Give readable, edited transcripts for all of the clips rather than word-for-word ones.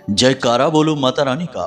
जयकारा बोलो माता रानी का।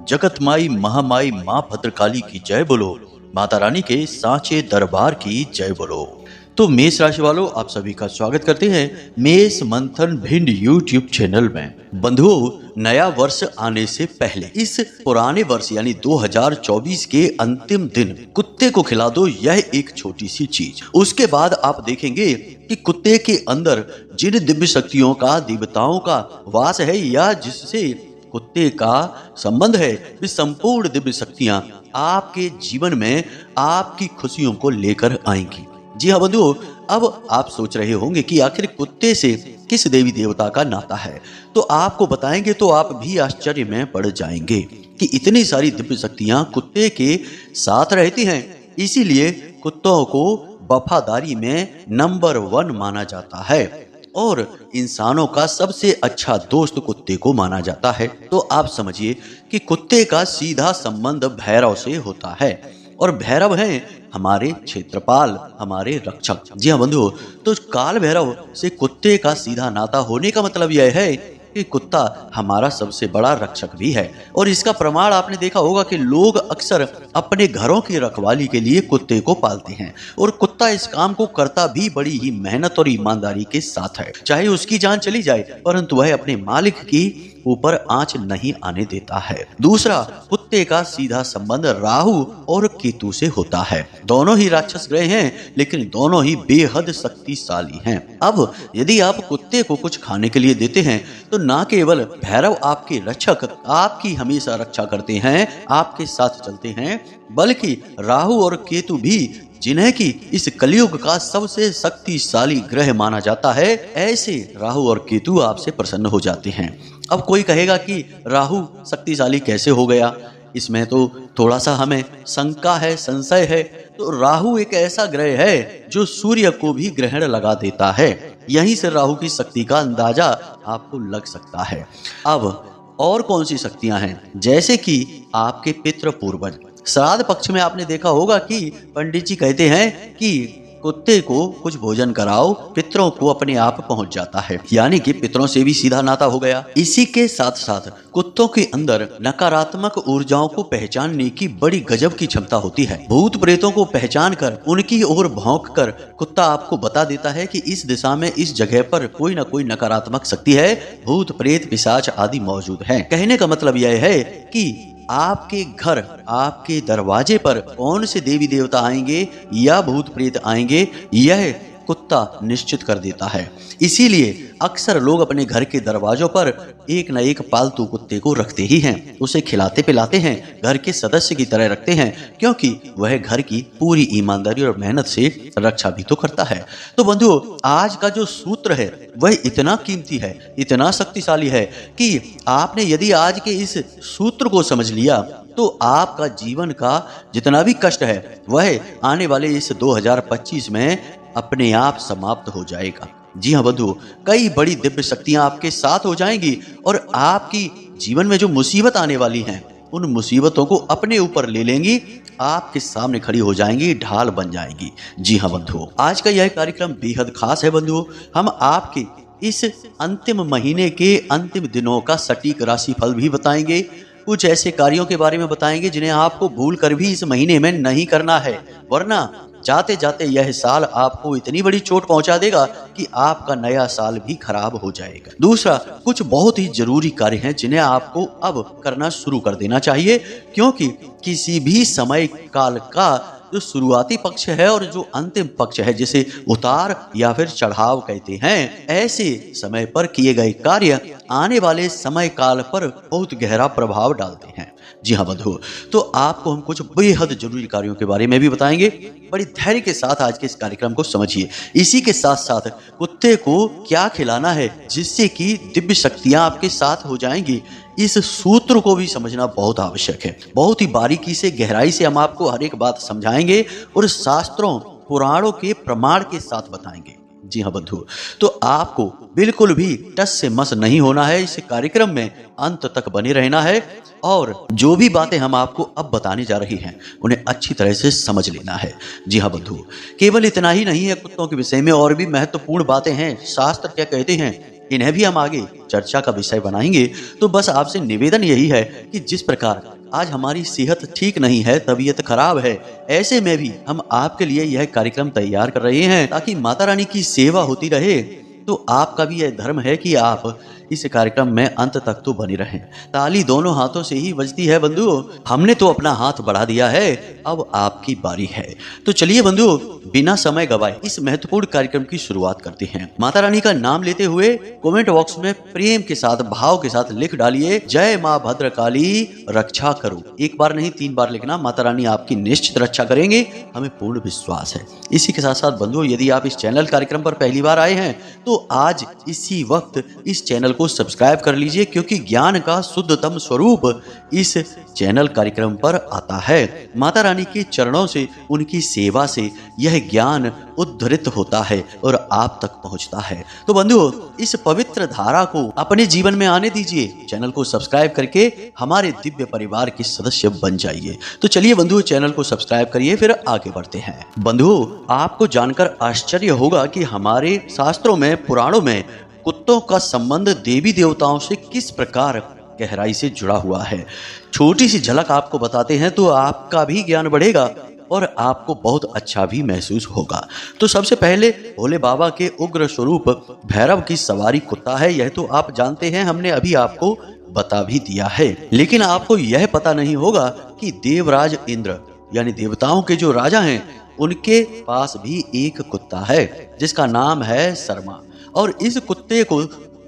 जगत माई महामाई माँ भद्रकाली की जय बोलो। माता रानी के सांचे दरबार की जय बोलो। तो मेष राशि वालों, आप सभी का स्वागत करते हैं मेष मंथन भिंड यूट्यूब चैनल में। बंधुओं, नया वर्ष आने से पहले इस पुराने वर्ष यानी 2024 के अंतिम दिन कुत्ते को खिला दो यह एक छोटी सी चीज। उसके बाद आप देखेंगे कि कुत्ते के अंदर जिन दिव्य शक्तियों का, देवताओं का वास है या जिससे कुत्ते का संबंध है, वे संपूर्ण दिव्य शक्तियां आपके जीवन में आपकी खुशियों को लेकर आएंगी। जी हाँ बंधुओं, अब आप सोच रहे होंगे कि आखिर कुत्ते से किस देवी देवता का नाता है, तो आपको बताएंगे तो आप भी आश्चर्य में पड़ जाएंगे कि इतनी सारी दिव्य शक्तियां कुत्ते के साथ रहती हैं। इसीलिए कुत्तों को वफादारी में नंबर 1 माना जाता है और इंसानों का सबसे अच्छा दोस्त कुत्ते को माना जाता है। तो आप समझिए कि कुत्ते का सीधा संबंध भैरव से होता है और भैरव हैं हमारे क्षेत्रपाल, हमारे रक्षक। जी हाँ बंधुओं, तो काल भैरव से कुत्ते का सीधा नाता होने का मतलब यह है कि कुत्ता हमारा सबसे बड़ा रक्षक भी है। और इसका प्रमाण आपने देखा होगा कि लोग अक्सर अपने घरों की रखवाली के लिए कुत्ते को पालते हैं और कुत्ता इस काम को करता भी बड़ी ही मेहनत और ईमानदारी के साथ है। चाहे उसकी जान चली जाए परंतु वह अपने मालिक की ऊपर आंच नहीं आने देता है। दूसरा, कुत्ते का सीधा संबंध राहु और केतु से होता है। दोनों ही राक्षस ग्रह हैं लेकिन दोनों ही बेहद शक्तिशाली हैं। अब यदि आप कुत्ते को कुछ खाने के लिए देते हैं तो ना केवल भैरव आपके रक्षक आपकी हमेशा रक्षा करते हैं, आपके साथ चलते हैं, बल्कि राहु और केतु भी, जिन्हें कि इस कलयुग का सबसे शक्तिशाली ग्रह माना जाता है, ऐसे राहु और केतु आपसे प्रसन्न हो जाते हैं। अब कोई कहेगा कि राहु शक्तिशाली कैसे हो गया, इसमें तो थोड़ा सा हमें शंका है, संशय है। तो राहु एक ऐसा ग्रह है जो सूर्य को भी ग्रहण लगा देता है। यहीं से राहु की शक्ति का अंदाजा आपको लग सकता है। अब और कौन सी शक्तियां हैं, जैसे कि आपके पितृ पूर्वज। श्राद्ध पक्ष में आपने देखा होगा कि पंडित जी कहते हैं कि कुत्ते को कुछ भोजन कराओ, पितरों को अपने आप पहुंच जाता है, यानी कि पितरों से भी सीधा नाता हो गया। इसी के साथ साथ कुत्तों के अंदर नकारात्मक ऊर्जाओं को पहचानने की बड़ी गजब की क्षमता होती है। भूत प्रेतों को पहचान कर उनकी ओर भौंक कर कुत्ता आपको बता देता है कि इस दिशा में, इस जगह पर कोई न कोई नकारात्मक शक्ति है, भूत प्रेत पिशाच आदि मौजूद है। कहने का मतलब यह है कि आपके घर, आपके दरवाजे पर कौन से देवी देवता आएंगे या भूत प्रेत आएंगे, यह कुत्ता निश्चित कर देता है। इसीलिए अक्सर लोग अपने घर के दरवाजों पर एक न एक पालतू कुत्ते को रखते ही हैं। उसे खिलाते पिलाते हैं, घर के सदस्य की तरह रखते हैं, क्योंकि वह घर की पूरी ईमानदारी और मेहनत से रक्षा भी तो करता है। तो बंधुओं, आज का जो सूत्र है वह इतना कीमती है, इतना शक्तिशाली है कि आपने यदि आज के इस सूत्र को समझ लिया तो आपका जीवन का जितना भी कष्ट है वह आने वाले इस 2025 में अपने आप समाप्त हो जाएगा। जी हाँ बंधुओं, कई बड़ी दिव्य शक्तियां आपके साथ हो जाएंगी और आपकी जीवन में जो मुसीबत आने वाली हैं उन मुसीबतों को अपने ऊपर ले लेंगी, आपके सामने खड़ी हो जाएंगी, ढाल बन जाएंगी। जी हाँ बंधुओं, आज का यह कार्यक्रम बेहद खास है बंधुओं। हम आपके इस अंतिम महीने के अंतिम दिनों का सटीक राशिफल भी बताएंगे, कुछ ऐसे कार्यों के बारे में बताएंगे जिन्हें आपको भूल कर भी इस महीने में नहीं करना है, वरना जाते जाते यह साल आपको इतनी बड़ी चोट पहुंचा देगा कि आपका नया साल भी खराब हो जाएगा। दूसरा, कुछ बहुत ही जरूरी कार्य हैं जिन्हें आपको अब करना शुरू कर देना चाहिए, क्योंकि किसी भी समय काल का जो शुरुआती पक्ष है और जो अंतिम पक्ष है, जिसे उतार या फिर चढ़ाव कहते हैं, ऐसे समय पर किए गए कार्य आने वाले समय काल पर बहुत गहरा प्रभाव डालते हैं। जी हाँ बंधुओं, तो आपको हम कुछ बेहद जरूरी कार्यों के बारे में भी बताएंगे। बड़ी धैर्य के साथ आज के इस कार्यक्रम को समझिए। इसी के साथ साथ कुत्ते को क्या खिलाना है जिससे कि दिव्य शक्तियां आपके साथ हो जाएंगी, इस सूत्र को भी समझना बहुत आवश्यक है। बहुत ही बारीकी से, गहराई से हम आपको हर एक बात समझाएंगे और शास्त्रों, पुराणों के प्रमाण के साथ बताएंगे। जी हाँ बंधु, तो आपको बिल्कुल भी टस से मस नहीं होना है, इस कार्यक्रम में अंत तक बने रहना है और जो भी बातें हम आपको अब बताने जा रही हैं उन्हें अच्छी तरह से समझ लेना है। जी हाँ बंधु, केवल इतना ही नहीं है, कुत्तों के विषय में और भी महत्वपूर्ण बातें हैं। शास्त्र क्या कहते हैं इन्हें भी हम आगे चर्चा का विषय बनाएंगे। तो बस आपसे निवेदन यही है कि जिस प्रकार आज हमारी सेहत ठीक नहीं है, तबीयत खराब है, ऐसे में भी हम आपके लिए यह कार्यक्रम तैयार कर रहे हैं ताकि माता रानी की सेवा होती रहे। तो आपका भी यह धर्म है कि आप इस कार्यक्रम में अंत तक तो बने रहें। ताली दोनों हाथों से ही बजती है बंधुओं। हमने तो अपना हाथ बढ़ा दिया है, अब आपकी बारी है। तो चलिए बंधुओं, बिना समय गवाए इस महत्वपूर्ण कार्यक्रम की शुरुआत करते हैं। माता रानी का नाम लेते हुए कमेंट बॉक्स में प्रेम के साथ, भाव के साथ लिख डालिए, जय माँ भद्रकाली रक्षा करो। एक बार नहीं 3 बार लिखना। माता रानी आपकी निश्चित रक्षा करेंगे, हमें पूर्ण विश्वास है। इसी के साथ साथ बंधुओं, यदि आप इस चैनल कार्यक्रम पर पहली बार आए हैं तो आज इसी वक्त इस चैनल को सब्सक्राइब कर लीजिए, क्योंकि ज्ञान का शुद्धतम स्वरूप इस चैनल कार्यक्रम पर आता है। माता रानी के चरणों से, उनकी सेवा से यह ज्ञान उद्धृत होता है और आप तक पहुंचता है। तो बंधुओं, इस पवित्र धारा को अपने जीवन में आने दीजिए। चैनल को सब्सक्राइब करके हमारे दिव्य परिवार के सदस्य बन जाइए। तो चलिए बंधुओं, चैनल को सब्सक्राइब करिए, फिर आगे बढ़ते हैं। बंधुओं, आपको जानकर आश्चर्य होगा कि हमारे शास्त्रों में, पुराणों में कुत्तों का संबंध देवी देवताओं से किस प्रकार गहराई से जुड़ा हुआ है। छोटी सी झलक आपको बताते हैं तो आपका भी ज्ञान बढ़ेगा और आपको बहुत अच्छा भी महसूस होगा। तो सबसे पहले भोले बाबा के उग्र स्वरूप भैरव की सवारी कुत्ता है। यह तो आप जानते हैं, हमने अभी आपको बता भी दिया है। लेकिन आपको यह पता नहीं होगा कि देवराज इंद्र यानी देवताओं के जो राजा हैं, उनके पास भी एक कुत्ता है जिसका नाम है शर्मा। और इस कुत्ते को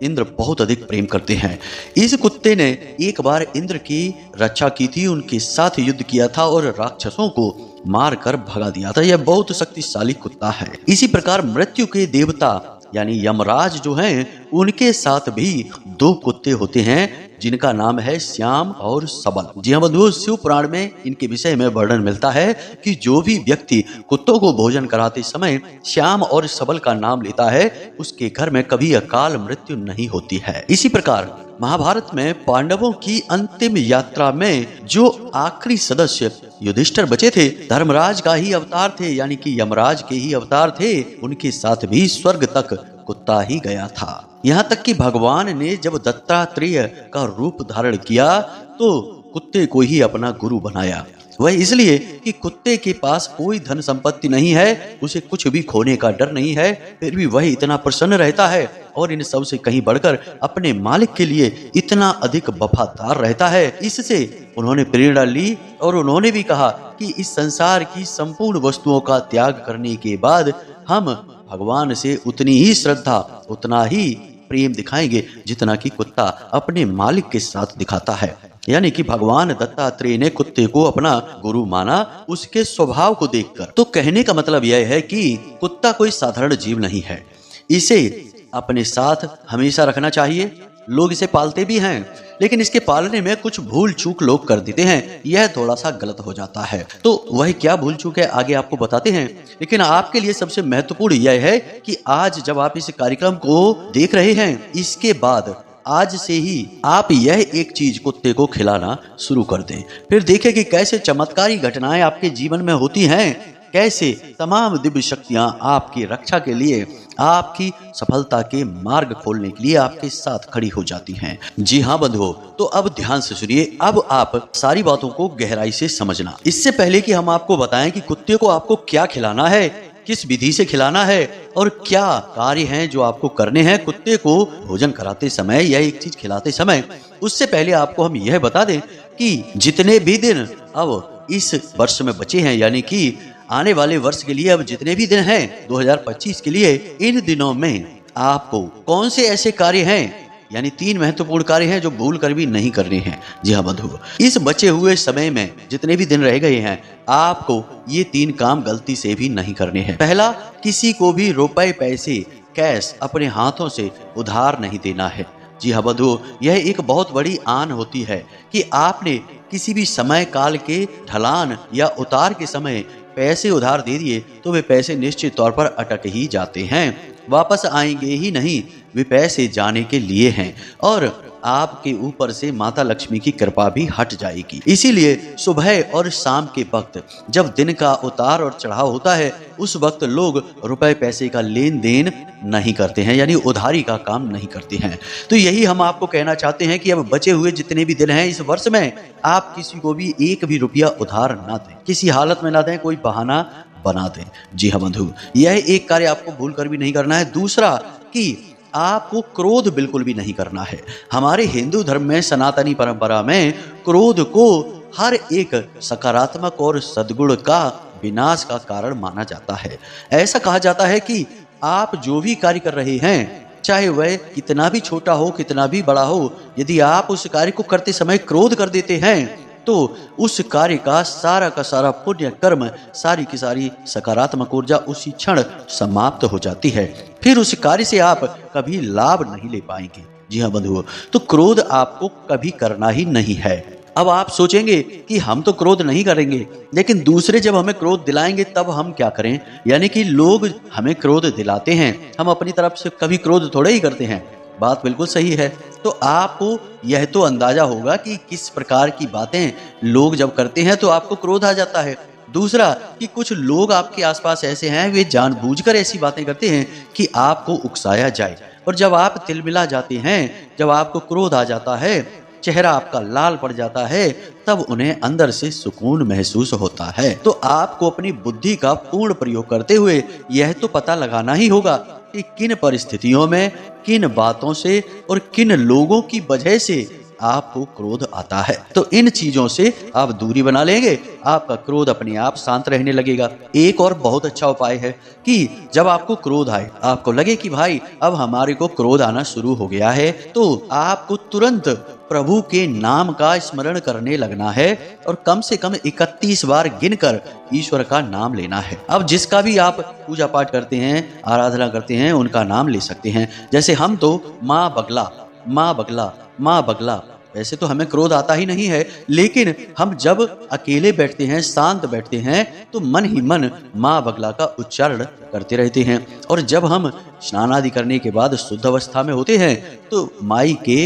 इंद्र बहुत अधिक प्रेम करते हैं। इस कुत्ते ने एक बार इंद्र की रक्षा की थी, उनके साथ युद्ध किया था और राक्षसों को मारकर भगा दिया था। यह बहुत शक्तिशाली कुत्ता है। इसी प्रकार मृत्यु के देवता यानी यमराज जो हैं, उनके साथ भी 2 कुत्ते होते हैं जिनका नाम है श्याम और सबल। जी हाँ बंधुओं, शिव पुराण में इनके विषय में वर्णन मिलता है कि जो भी व्यक्ति कुत्तों को भोजन कराते समय श्याम और सबल का नाम लेता है, उसके घर में कभी अकाल मृत्यु नहीं होती है। इसी प्रकार महाभारत में पांडवों की अंतिम यात्रा में जो आखिरी सदस्य युधिष्ठिर बचे थे, धर्मराज का ही अवतार थे, यानी कि यमराज के ही अवतार थे। उनके साथ भी स्वर्ग तक कुत्ता ही गया था। यहाँ तक कि भगवान ने जब दत्तात्रेय का रूप धारण किया तो कुत्ते को ही अपना गुरु बनाया। वह इसलिए कि कुत्ते के पास कोई धन संपत्ति नहीं है, उसे कुछ भी खोने का डर नहीं है, फिर भी वह इतना प्रसन्न रहता है और इन सब से कहीं बढ़कर अपने मालिक के लिए इतना अधिक वफादार रहता है। इससे उन्होंने प्रेरणा ली और उन्होंने भी कहा कि इस संसार की संपूर्ण वस्तुओं का त्याग करने के बाद हम भगवान से उतनी ही श्रद्धा, उतना ही प्रेम दिखाएंगे जितना कि कुत्ता अपने मालिक के साथ दिखाता है। यानी कि भगवान दत्तात्रेय ने कुत्ते को अपना गुरु माना उसके स्वभाव को देखकर। तो कहने का मतलब यह है कि कुत्ता कोई साधारण जीव नहीं है, इसे अपने साथ हमेशा रखना चाहिए। लोग इसे पालते भी हैं, लेकिन इसके पालने में कुछ भूल चूक लोग कर देते हैं, यह थोड़ा सा गलत हो जाता है। तो वह क्या भूल चूक है आगे आपको बताते हैं, लेकिन आपके लिए सबसे महत्वपूर्ण यह है कि आज जब आप इस कार्यक्रम को देख रहे हैं, इसके बाद आज से ही आप यह एक चीज कुत्ते को खिलाना शुरू कर दें। फिर देखें कि कैसे चमत्कारी घटनाएं आपके जीवन में होती हैं, कैसे तमाम दिव्य शक्तियां आपकी रक्षा के लिए, आपकी सफलता के मार्ग खोलने के लिए आपके साथ खड़ी हो जाती हैं। जी हाँ बंधुओं, तो अब ध्यान से सुनिए। अब आप सारी बातों को गहराई से समझना। इससे पहले कि हम आपको बताएं कि कुत्ते को आपको क्या खिलाना है, किस विधि से खिलाना है और क्या कार्य हैं जो आपको करने हैं कुत्ते को भोजन कराते समय या एक चीज खिलाते समय, उससे पहले आपको हम यह बता दें कि जितने भी दिन अब इस वर्ष में बचे हैं, यानी कि आने वाले वर्ष के लिए अब जितने भी दिन हैं 2025 के लिए, इन दिनों में आपको कौन से ऐसे कार्य हैं, यानी 3 महत्वपूर्ण कार्य हैं जो भूल कर भी नहीं करने हैं। जी हाँ बंधुओं, इस बचे हुए समय में जितने भी दिन रह गए हैं, आपको ये 3 काम गलती से भी नहीं करने हैं। पहला, किसी को भी रुपए पैसे कैश अपने हाथों से उधार नहीं देना है। जी हाँ बंधुओं, यह एक बहुत बड़ी आन होती है कि आपने किसी भी समय काल के ढलान या उतार के समय पैसे उधार दे दिए तो वे पैसे निश्चित तौर पर अटक ही जाते हैं, वापस आएंगे ही नहीं, वे पैसे जाने के लिए हैं। और आपके ऊपर से माता लक्ष्मी की कृपा भी हट जाएगी। इसीलिए सुबह और शाम के वक्त जब दिन का उतार और चढ़ाव होता है, उस वक्त लोग रुपए पैसे का लेन देन नहीं करते हैं, यानी उधारी का काम नहीं करते हैं। तो यही हम आपको कहना चाहते हैं कि अब बचे हुए जितने भी दिन हैं इस वर्ष में, आप किसी को भी एक भी रुपया उधार ना दें, किसी हालत में ना दें, कोई बहाना बना दें। जी हाँ बंधु, यह एक कार्य आपको भूल कर भी नहीं करना है। दूसरा कि आपको क्रोध बिल्कुल भी नहीं करना है। हमारे हिंदू धर्म में, सनातनी परंपरा में क्रोध को हर एक सकारात्मक और सद्गुण का विनाश का कारण माना जाता है। ऐसा कहा जाता है कि आप जो भी कार्य कर रहे हैं, चाहे वह कितना भी छोटा हो, कितना भी बड़ा हो, यदि आप उस कार्य को करते समय क्रोध कर देते हैं तो उस कार्य का सारा पुण्य कर्म, सारी की सारी सकारात्मक ऊर्जा उसी क्षण समाप्त हो जाती है। फिर उस कार्य से आप कभी लाभ नहीं ले पाएंगे। जी हाँ बंधुओं, तो क्रोध आपको कभी करना ही नहीं है। अब आप सोचेंगे कि हम तो क्रोध नहीं करेंगे, लेकिन दूसरे जब हमें क्रोध दिलाएंगे तब हम क्या करें? यानी कि लोग हमें क्रोध दिलाते हैं, हम अपनी तरफ से कभी क्रोध थोड़े ही करते हैं। बात बिल्कुल सही है। तो आपको यह तो अंदाजा होगा कि किस प्रकार की बातें लोग जब करते हैं तो आपको क्रोध आ जाता है। दूसरा कि कुछ लोग आपके आसपास ऐसे हैं, वे जानबूझकर ऐसी बातें करते हैं कि आपको उकसाया जाए, और जब आप तिलमिला जाते हैं, जब आपको क्रोध आ जाता है, चेहरा आपका लाल पड़ जाता है, तब उन्हें अंदर से सुकून महसूस होता है। तो आपको अपनी बुद्धि का पूर्ण प्रयोग करते हुए यह तो पता लगाना ही होगा कि किन परिस्थितियों में, किन बातों से और किन लोगों की वजह से आपको क्रोध आता है। तो इन चीजों से आप दूरी बना लेंगे, आपका क्रोध अपने आप शांत रहने लगेगा। एक और बहुत अच्छा उपाय है कि जब आपको क्रोध आए, आपको लगे कि भाई अब हमारे को क्रोध आना शुरू हो गया है, तो आपको तुरंत प्रभु के नाम का स्मरण करने लगना है और कम से कम 31 बार गिनकर ईश्वर का नाम लेना है। अब जिसका भी आप पूजा पाठ करते हैं, आराधना करते हैं, उनका नाम ले सकते हैं। जैसे हम तो माँ बगला, माँ बगला, माँ बगला, वैसे तो हमें क्रोध आता ही नहीं है, लेकिन हम जब अकेले बैठते हैं, शांत बैठते हैं, तो मन ही मन माँ बगला का उच्चारण करते रहते हैं। और जब हम स्नान आदि करने के बाद शुद्ध अवस्था में होते हैं तो माई के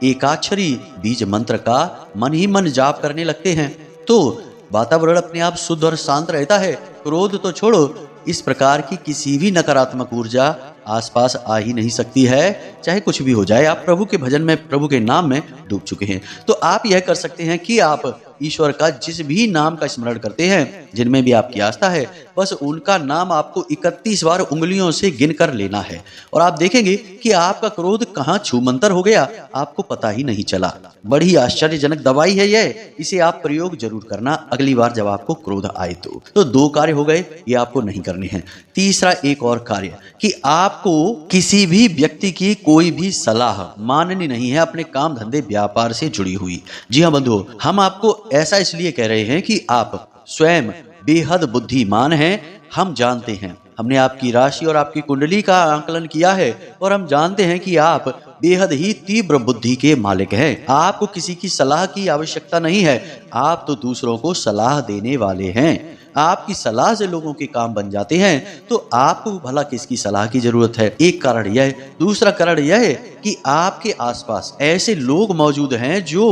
एकाक्षरी बीज मंत्र का मन ही मन जाप करने लगते हैं, तो वातावरण अपने आप शुद्ध और शांत रहता है। क्रोध तो छोड़ो, इस प्रकार की किसी भी नकारात्मक ऊर्जा आसपास आ ही नहीं सकती है, चाहे कुछ भी हो जाए। आप प्रभु के भजन में, प्रभु के नाम में डूब चुके हैं। तो आप यह कर सकते हैं कि आप ईश्वर का जिस भी नाम का स्मरण करते हैं, जिनमें भी आपकी आस्था है, बस उनका नाम आपको 31 बार उंगलियों से गिनकर लेना है, और आप देखेंगे कि आपका क्रोध कहाँ छूमंतर हो गया, आपको पता ही नहीं चला। बड़ी आश्चर्यजनक दवाई है यह, इसे आप प्रयोग जरूर करना अगली बार जब आपको क्रोध आए तो 2 कार्य हो गए, ये आपको नहीं करने हैं। तीसरा एक और कार्य कि आपको किसी भी व्यक्ति की कोई भी सलाह माननी नहीं है अपने काम धंधे व्यापार से जुड़ी हुई। जी हाँ बंधुओं, हम आपको ऐसा इसलिए कह रहे हैं कि आप स्वयं बेहद बुद्धिमान हैं। हम जानते हैं, हमने आपकी राशि और आपकी कुंडली का आकलन किया है, और हम जानते हैं कि आप बेहद ही तीव्र बुद्धि के मालिक हैं। आपको किसी की सलाह की आवश्यकता नहीं है, आप तो दूसरों को सलाह देने वाले हैं। आपकी सलाह से लोगों के काम बन जाते हैं, तो आपको भला किसकी सलाह की जरूरत है? एक कारण यह है। दूसरा कारण यह है कि आपके आसपास ऐसे लोग मौजूद हैं जो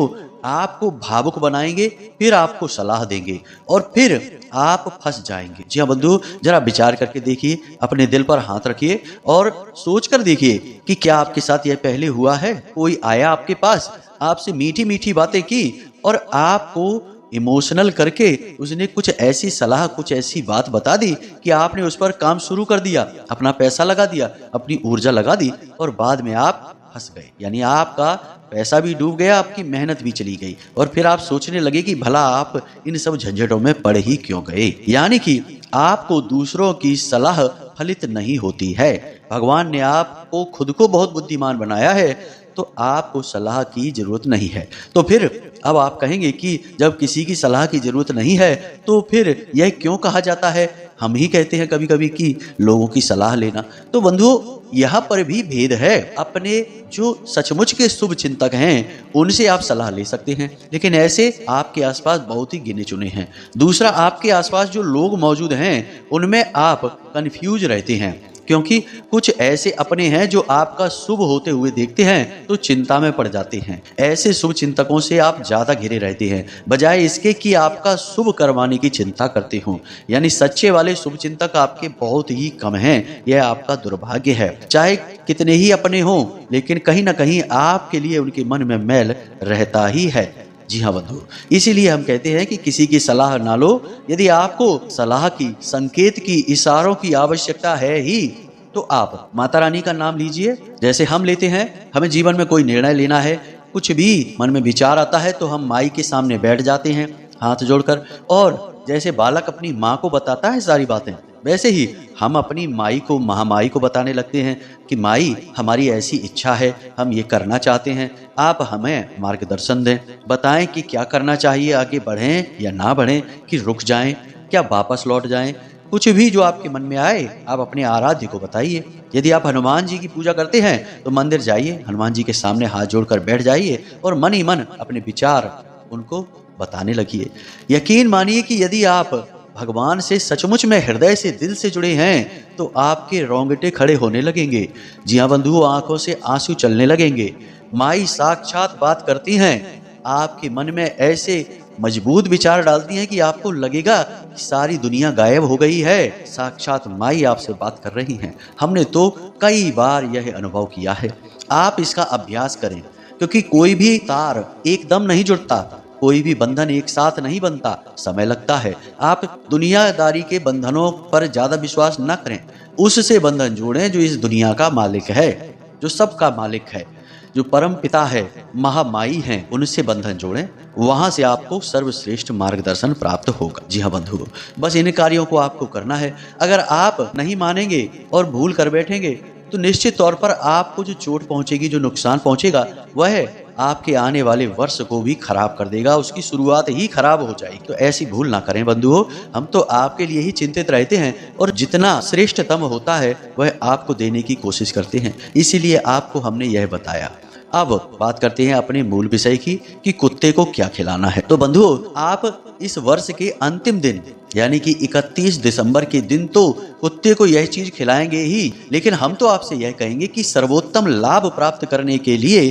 आपको भावुक बनाएंगे, फिर आपको सलाह देंगे, और फिर आप फंस जाएंगे। जी हाँ बंधु, जरा विचार करके देखिए, अपने दिल पर हाथ रखिए और सोच कर देखिए कि क्या आपके साथ यह पहले हुआ है? कोई आया आपके पास, आपसे मीठी मीठी बातें की, और आपको इमोशनल करके उसने कुछ ऐसी सलाह, कुछ ऐसी बात बता दी कि आपने उस पर काम शुरू कर दिया, अपना पैसा लगा दिया, अपनी ऊर्जा लगा दी, और बाद में आप फंस गए। यानी आपका पैसा भी डूब गया, आपकी मेहनत भी चली गई, और फिर आप सोचने लगे कि भला आप इन सब झंझटों में पड़ ही क्यों गए। यानी कि आपको दूसरों की सलाह फलित नहीं होती है। भगवान ने आपको खुद को बहुत बुद्धिमान बनाया है, तो आपको सलाह की जरूरत नहीं है। तो फिर अब आप कहेंगे कि जब किसी की सलाह की जरूरत नहीं है, तो फिर यह क्यों कहा जाता है? हम ही कहते हैं कभी कभी कि लोगों की सलाह लेना। तो बंधुओं, यहाँ पर भी भेद है। अपने जो सचमुच के शुभ चिंतक हैं, उनसे आप सलाह ले सकते हैं, लेकिन ऐसे आपके आसपास बहुत ही गिने चुने हैं। दूसरा, आपके आसपास जो लोग मौजूद हैं, उनमें आप कंफ्यूज रहते हैं। क्योंकि कुछ ऐसे अपने हैं जो आपका शुभ होते हुए देखते हैं तो चिंता में पड़ जाते हैं। ऐसे शुभ चिंतकों से आप ज्यादा घिरे रहते हैं बजाय इसके कि आपका शुभ करवाने की चिंता करते हो। यानी सच्चे वाले शुभ चिंतक आपके बहुत ही कम हैं। यह आपका दुर्भाग्य है। चाहे कितने ही अपने हों, लेकिन कहीं ना कहीं आपके लिए उनके मन में मैल रहता ही है। जी हाँ बंधु, इसीलिए हम कहते हैं कि किसी की सलाह ना लो। यदि आपको सलाह की, संकेत की, इशारों की आवश्यकता है ही तो आप माता रानी का नाम लीजिए। जैसे हम लेते हैं, हमें जीवन में कोई निर्णय लेना है, कुछ भी मन में विचार आता है तो हम माई के सामने बैठ जाते हैं हाथ जोड़कर, और जैसे बालक अपनी माँ को बताता है सारी बातें, वैसे ही हम अपनी माई को, महामाई को बताने लगते हैं कि माई, हमारी ऐसी इच्छा है, हम ये करना चाहते हैं, आप हमें मार्गदर्शन दें, बताएं कि क्या करना चाहिए, आगे बढ़ें या ना बढ़ें, कि रुक जाएं, क्या वापस लौट जाएं। कुछ भी जो आपके मन में आए आप अपने आराध्य को बताइए। यदि आप हनुमान जी की पूजा करते हैं तो मंदिर जाइए, हनुमान जी के सामने हाथ जोड़कर बैठ जाइए और मन ही मन अपने विचार उनको बताने लगिए। यकीन मानिए कि यदि आप भगवान से सचमुच में हृदय से, दिल से जुड़े हैं तो आपके रोंगटे खड़े होने लगेंगे। जी हाँ बंधुओं, आंखों से आंसू चलने लगेंगे। माई साक्षात बात करती हैं, आपके मन में ऐसे मजबूत विचार डालती हैं कि आपको लगेगा कि सारी दुनिया गायब हो गई है, साक्षात माई आपसे बात कर रही हैं। हमने तो कई बार यह अनुभव किया है। आप इसका अभ्यास करें, क्योंकि कोई भी तार एकदम नहीं जुड़ता, कोई भी बंधन एक साथ नहीं बनता, समय लगता है। आप दुनियादारी के बंधनों पर ज्यादा विश्वास न करें, उससे बंधन जोड़ें जो इस दुनिया का मालिक है, जो सबका मालिक है, जो परम पिता है, महामाई हैं, उनसे बंधन जोड़ें। वहां से आपको सर्वश्रेष्ठ मार्गदर्शन प्राप्त होगा। जी हाँ बंधुओं, बस इन कार्यों को आपको करना है। अगर आप नहीं मानेंगे और भूल कर बैठेंगे तो निश्चित तौर पर आपको जो चोट पहुंचेगी, जो नुकसान पहुंचेगा, वह आपके आने वाले वर्ष को भी खराब कर देगा, उसकी शुरुआत ही खराब हो जाएगी। तो ऐसी भूल ना करें बंधुओं। हम तो आपके लिए ही चिंतित रहते हैं और जितना श्रेष्ठतम होता है वह आपको देने की कोशिश करते हैं, इसीलिए आपको हमने यह बताया। अब बात करते हैं अपने मूल विषय की कि कुत्ते को क्या खिलाना है। तो बंधुओं, आप इस वर्ष के अंतिम दिन यानी कि 31 दिसंबर के दिन तो कुत्ते को यह चीज खिलाएंगे ही, लेकिन हम तो आपसे यह कहेंगे कि सर्वोत्तम लाभ प्राप्त करने के लिए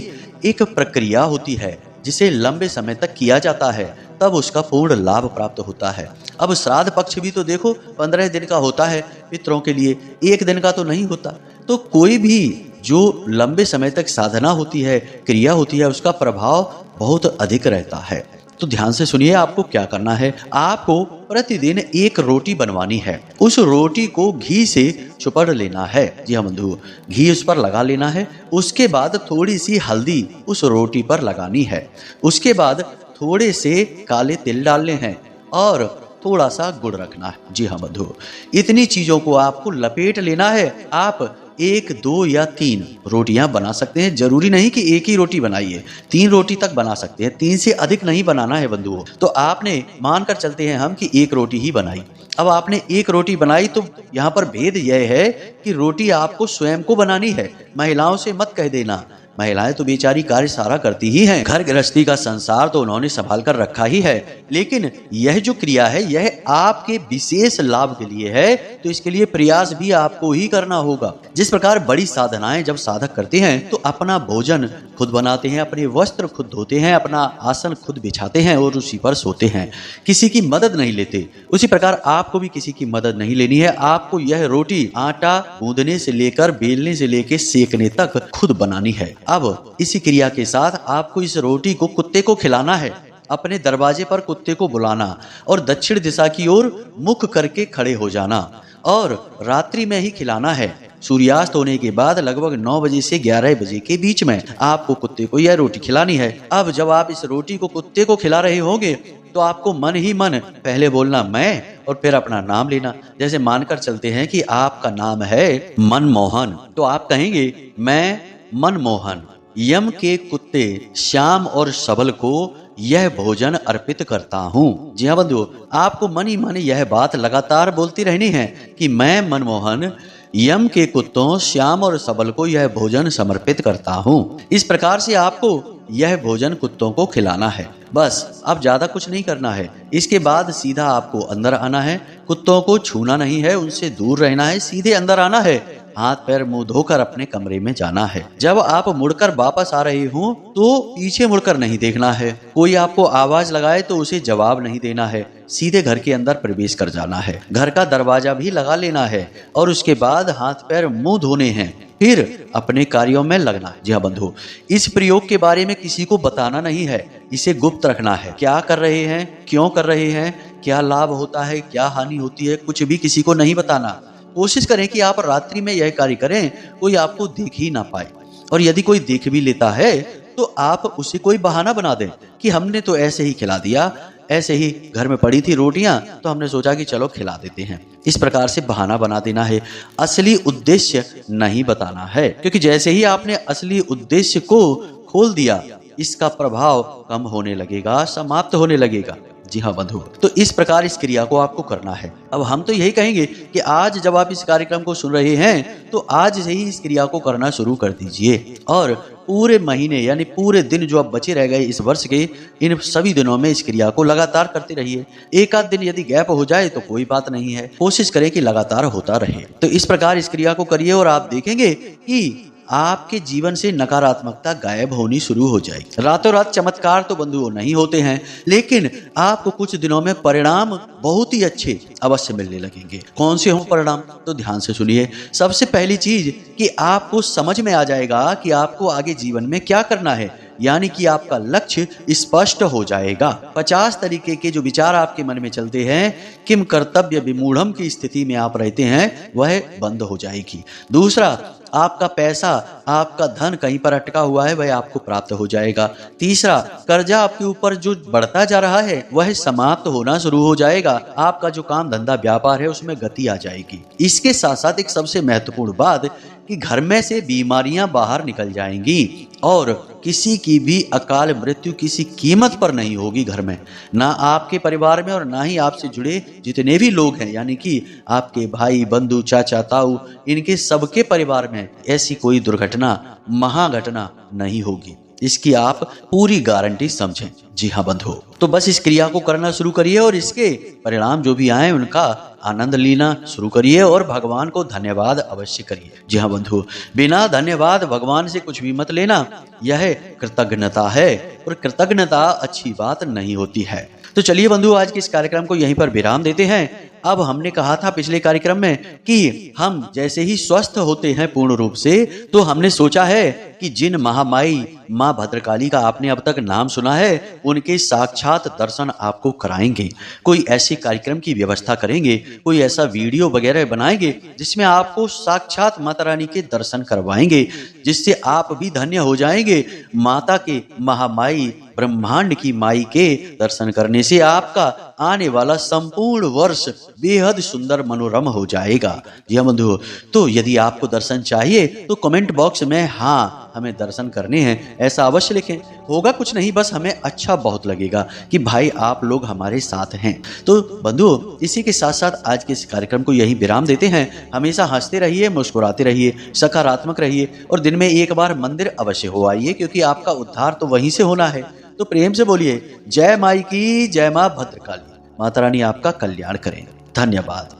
एक प्रक्रिया होती है जिसे लंबे समय तक किया जाता है, तब उसका पूर्ण लाभ प्राप्त होता है। अब श्राद्ध पक्ष भी तो देखो 15 दिन का होता है पितरों के लिए, एक दिन का तो नहीं होता। तो कोई भी जो लंबे समय तक साधना होती है, क्रिया होती है, उसका प्रभाव बहुत अधिक रहता है। तो ध्यान से सुनिए, आपको क्या करना है। आपको प्रतिदिन एक रोटी बनवानी है, उस रोटी को घी से चुपड़ लेना है। जी हाँ बंधु, घी उस पर लगा लेना है। उसके बाद थोड़ी सी हल्दी उस रोटी पर लगानी है। उसके बाद थोड़े से काले तिल डालने हैं और थोड़ा सा गुड़ रखना है। जी हाँ बंधु, इतनी चीजों को आपको लपेट लेना है। आप 1, 2 या 3 रोटियां बना सकते हैं, जरूरी नहीं कि एक ही रोटी बनाइए, 3 रोटी तक बना सकते हैं, 3 से अधिक नहीं बनाना है बंधुओं। तो आपने मानकर चलते हैं हम कि एक रोटी ही बनाई। अब आपने एक रोटी बनाई तो यहाँ पर भेद यह है कि रोटी आपको स्वयं को बनानी है, महिलाओं से मत कह देना। महिलाएं तो बेचारी कार्य सारा करती ही हैं, घर गृहस्थी का संसार तो उन्होंने संभाल कर रखा ही है, लेकिन यह जो क्रिया है यह आपके विशेष लाभ के लिए है, तो इसके लिए प्रयास भी आपको ही करना होगा। जिस प्रकार बड़ी साधनाएं जब साधक करते हैं तो अपना भोजन खुद बनाते हैं, अपने वस्त्र खुद धोते हैं, अपना आसन खुद बिछाते हैं और उसी पर सोते हैं, किसी की मदद नहीं लेते, उसी प्रकार आपको भी किसी की मदद नहीं लेनी है। आपको यह रोटी आटा गूंदने से लेकर, बेलने से लेकर सेकने तक खुद बनानी है। अब इसी क्रिया के साथ आपको इस रोटी को कुत्ते को खिलाना है। अपने दरवाजे पर कुत्ते को बुलाना और दक्षिण दिशा की ओर मुख करके खड़े हो जाना और रात्रि में ही खिलाना है। सूर्यास्त होने के बाद लगभग 9 बजे से 11 बजे के बीच में आपको कुत्ते को यह रोटी खिलानी है। अब जब आप इस रोटी को कुत्ते को खिला रहे होंगे तो आपको मन ही मन पहले बोलना मैं और फिर अपना नाम लेना। जैसे मानकर चलते हैं कि आपका नाम है मनमोहन, तो आप कहेंगे मैं मनमोहन यम के कुत्ते श्याम और सबल को यह भोजन अर्पित करता हूँ। जी हाँ बंधुओं, आपको मन ही मन यह बात लगातार बोलती रहनी है कि मैं मनमोहन यम के कुत्तों श्याम और सबल को यह भोजन समर्पित करता हूँ। इस प्रकार से आपको यह भोजन कुत्तों को खिलाना है। बस अब ज्यादा कुछ नहीं करना है। इसके बाद सीधा आपको अंदर आना है, कुत्तों को छूना नहीं है, उनसे दूर रहना है, सीधे अंदर आना है हाथ पैर मुंह धोकर अपने कमरे में जाना है। जब आप मुड़कर वापस आ रहे हो तो पीछे मुड़कर नहीं देखना है। कोई आपको आवाज लगाए तो उसे जवाब नहीं देना है, सीधे घर के अंदर प्रवेश कर जाना है। घर का दरवाजा भी लगा लेना है और उसके बाद हाथ पैर मुंह धोने हैं, फिर अपने कार्यों में लगना है। जी हाँ बंधु, इस प्रयोग के बारे में किसी को बताना नहीं है, इसे गुप्त रखना है। क्या कर रहे हैं, क्यों कर रहे हैं, क्या लाभ होता है, क्या हानि होती है, कुछ भी किसी को नहीं बताना। कोशिश करें कि आप रात्रि में यह कार्य करें, कोई आपको देख ही ना पाए। और यदि कोई देख भी लेता है तो आप उसे कोई बहाना बना दें कि हमने तो ऐसे ही खिला दिया, ऐसे ही घर में पड़ी थी रोटियां तो हमने सोचा कि चलो खिला देते हैं। इस प्रकार से बहाना बना देना है, असली उद्देश्य नहीं बताना है, क्योंकि जैसे ही आपने असली उद्देश्य को खोल दिया इसका प्रभाव कम होने लगेगा, समाप्त होने लगेगा। जी हाँ बंधु, तो इस प्रकार इस क्रिया को आपको करना है। अब हम तो यही कहेंगे कि आज जब आप इस कार्यक्रम को सुन रहे हैं तो आज से ही इस क्रिया को करना शुरू कर दीजिए और पूरे महीने यानी पूरे दिन जो अब बचे रह गए इस वर्ष के, इन सभी दिनों में इस क्रिया को लगातार करते रहिए। एक आध दिन यदि गैप हो जाए तो कोई बात नहीं है, कोशिश करें कि लगातार होता रहे। तो इस प्रकार इस क्रिया को करिए और आप देखेंगे कि आपके जीवन से नकारात्मकता गायब होनी शुरू हो जाएगी। रातों रात चमत्कार तो बंधुओं नहीं होते हैं, लेकिन आपको कुछ दिनों में परिणाम बहुत ही अच्छे अवश्य मिलने लगेंगे। कौन से हों परिणाम, तो ध्यान से सुनिए। सबसे पहली चीज कि आपको समझ में आ जाएगा कि आपको आगे जीवन में क्या करना है, यानी कि आपका लक्ष्य स्पष्ट हो जाएगा। 50 तरीके के जो विचार आपके मन में चलते हैं, किम कर्तव्य विमूढ़म की स्थिति में आप रहते हैं, वह बंद हो जाएगी। दूसरा, आपका पैसा, आपका धन कहीं पर अटका हुआ है वह आपको प्राप्त हो जाएगा। तीसरा, कर्जा आपके ऊपर जो बढ़ता जा रहा है वह समाप्त होना शुरू हो जाएगा। आपका जो काम धंधा व्यापार है उसमें गति आ जाएगी। इसके साथ साथ एक सबसे महत्वपूर्ण बात कि घर में से बीमारियां बाहर निकल जाएंगी और किसी की भी अकाल मृत्यु किसी कीमत पर नहीं होगी घर में, ना आपके परिवार में और ना ही आपसे जुड़े जितने भी लोग हैं, यानी कि आपके भाई बंधु चाचा ताऊ, इनके सबके परिवार में ऐसी कोई दुर्घटना महाघटना नहीं होगी। इसकी आप पूरी गारंटी समझें। जी हाँ बंधु, तो बस इस क्रिया को करना शुरू करिए और इसके परिणाम जो भी आए उनका आनंद लेना शुरू करिए और भगवान को धन्यवाद अवश्य करिए। जी हाँ बंधु, बिना धन्यवाद भगवान से कुछ भी मत लेना, यह कृतज्ञता है और कृतज्ञता अच्छी बात नहीं होती है। तो चलिए बंधु, आज के इस कार्यक्रम को यहीं पर विराम देते हैं। अब हमने कहा था पिछले कार्यक्रम में कि हम जैसे ही स्वस्थ होते हैं पूर्ण रूप से, तो हमने सोचा है कि जिन महामाई माँ भद्रकाली का आपने अब तक नाम सुना है उनके साक्षात दर्शन आपको कराएंगे। कोई ऐसे कार्यक्रम की व्यवस्था करेंगे, कोई ऐसा वीडियो वगैरह बनाएंगे जिसमें आपको साक्षात माता रानी के दर्शन करवाएंगे, जिससे आप भी धन्य हो जाएंगे। माता के महामाई ब्रह्मांड की माई के दर्शन करने से आपका आने वाला संपूर्ण वर्ष बेहद सुंदर मनोरम हो जाएगा। जी हाँ बंधु, तो यदि आपको दर्शन चाहिए तो कमेंट बॉक्स में हाँ हमें दर्शन करने हैं ऐसा अवश्य लिखें। होगा कुछ नहीं, बस हमें अच्छा बहुत लगेगा कि भाई आप लोग हमारे साथ हैं। तो बंधु, इसी के साथ साथ आज के इस कार्यक्रम को यहीं विराम देते हैं। हमेशा हंसते रहिए, मुस्कुराते रहिए, सकारात्मक रहिए और दिन में एक बार मंदिर अवश्य हो आइए, क्योंकि आपका उद्धार तो वहीं से होना है। तो प्रेम से बोलिए जय माई की, जय माँ भद्रकाली। माता रानी आपका कल्याण करें। धन्यवाद।